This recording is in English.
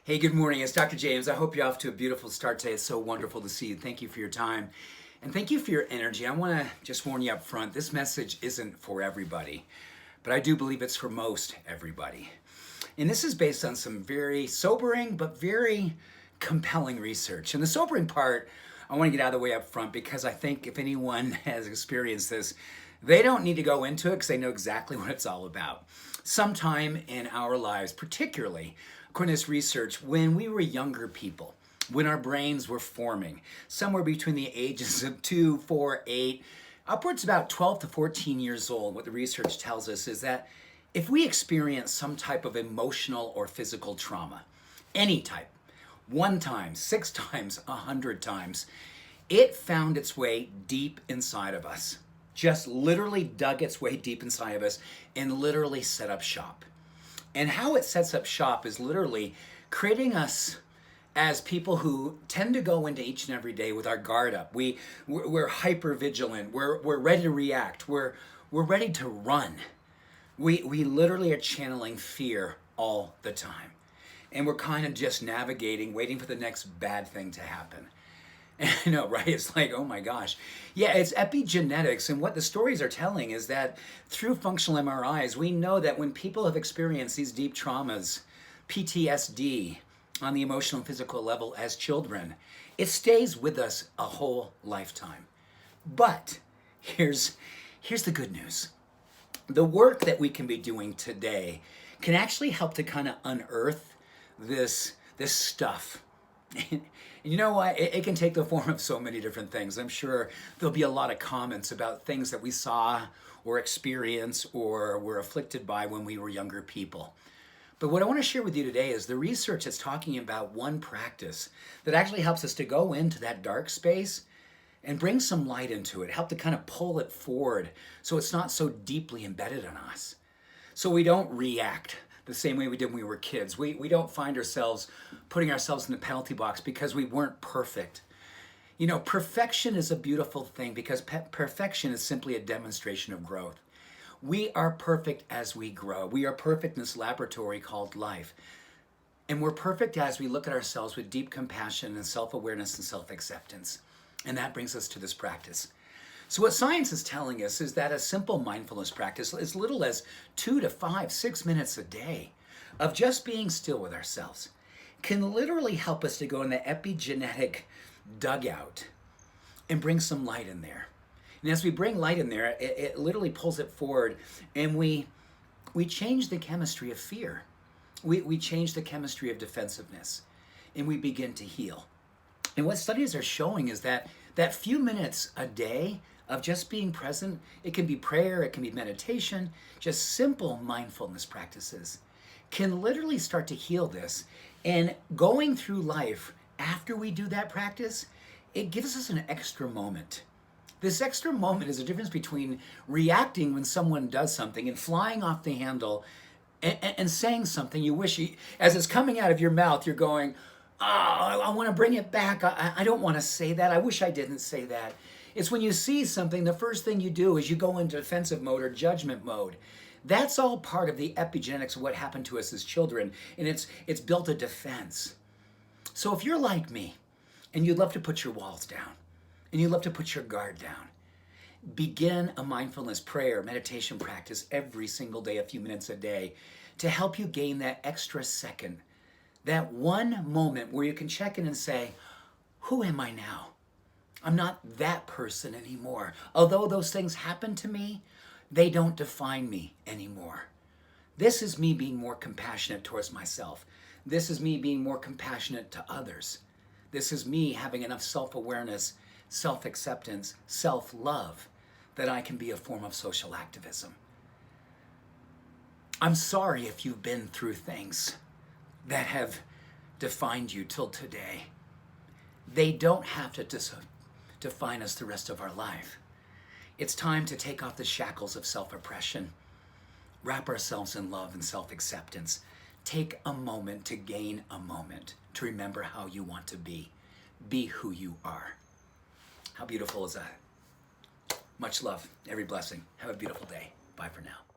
Hey, good morning. It's Dr. James. I hope you're off to a beautiful start today. It's so wonderful to see you. Thank you for your time. And thank you for your energy. I want to just warn you up front, this message isn't for everybody, but I do believe it's for most everybody. And this is based on some very sobering, but very compelling research. And the sobering part, I want to get out of the way up front because I think if anyone has experienced this, they don't need to go into it because they know exactly what it's all about. Sometime in our lives, particularly according to this research, when we were younger people, when our brains were forming, somewhere between the ages of 2, 4, 8, upwards about 12 to 14 years old, what the research tells us is that if we experience some type of emotional or physical trauma, any type, 1 time, 6 times, 100 times, it found its way deep inside of us. Just literally dug its way deep inside of us and literally set up shop. And how it sets up shop is literally creating us as people who tend to go into each and every day with our guard up. We're hyper vigilant. We're ready to react. We're ready to run. We literally are channeling fear all the time. And we're kind of just navigating, waiting for the next bad thing to happen. I know, right? It's like, oh my gosh. Yeah, it's epigenetics. And what the stories are telling is that through functional MRIs, we know that when people have experienced these deep traumas, PTSD on the emotional and physical level as children, it stays with us a whole lifetime. But here's the good news. The work that we can be doing today can actually help to kind of unearth this stuff. And you know what? It can take the form of so many different things. I'm sure there'll be a lot of comments about things that we saw or experienced or were afflicted by when we were younger people. But what I want to share with you today is the research that's talking about one practice that actually helps us to go into that dark space and bring some light into it, help to kind of pull it forward so it's not so deeply embedded in us. So we don't react the same way we did when we were kids. We don't find ourselves putting ourselves in the penalty box because we weren't perfect. You know, perfection is a beautiful thing because perfection is simply a demonstration of growth. We are perfect as we grow. We are perfect in this laboratory called life. And we're perfect as we look at ourselves with deep compassion and self-awareness and self-acceptance. And that brings us to this practice. So what science is telling us is that a simple mindfulness practice, as little as 2 to 5, 6 minutes a day of just being still with ourselves, can literally help us to go in the epigenetic dugout and bring some light in there. And as we bring light in there, it literally pulls it forward, and we change the chemistry of fear. We change the chemistry of defensiveness, and we begin to heal. And what studies are showing is that few minutes a day of just being present, it can be prayer, it can be meditation, just simple mindfulness practices, can literally start to heal this. And going through life after we do that practice, it gives us an extra moment. This extra moment is the difference between reacting when someone does something and flying off the handle and saying something you wish as it's coming out of your mouth, you're going, oh, I want to bring it back. I don't want to say that. I wish I didn't say that. It's when you see something, the first thing you do is you go into defensive mode or judgment mode. That's all part of the epigenetics of what happened to us as children, and it's built a defense. So if you're like me, and you'd love to put your walls down, and you'd love to put your guard down, begin a mindfulness prayer, meditation practice every single day, a few minutes a day, to help you gain that extra second, that one moment where you can check in and say, who am I now? I'm not that person anymore. Although those things happen to me, they don't define me anymore. This is me being more compassionate towards myself. This is me being more compassionate to others. This is me having enough self-awareness, self-acceptance, self-love that I can be a form of social activism. I'm sorry if you've been through things that have defined you till today. They don't have to define us the rest of our life. It's time to take off the shackles of self-oppression, wrap ourselves in love and self-acceptance. Take a moment to gain a moment to remember how you want to be. Be who you are. How beautiful is that? Much love, every blessing. Have a beautiful day. Bye for now.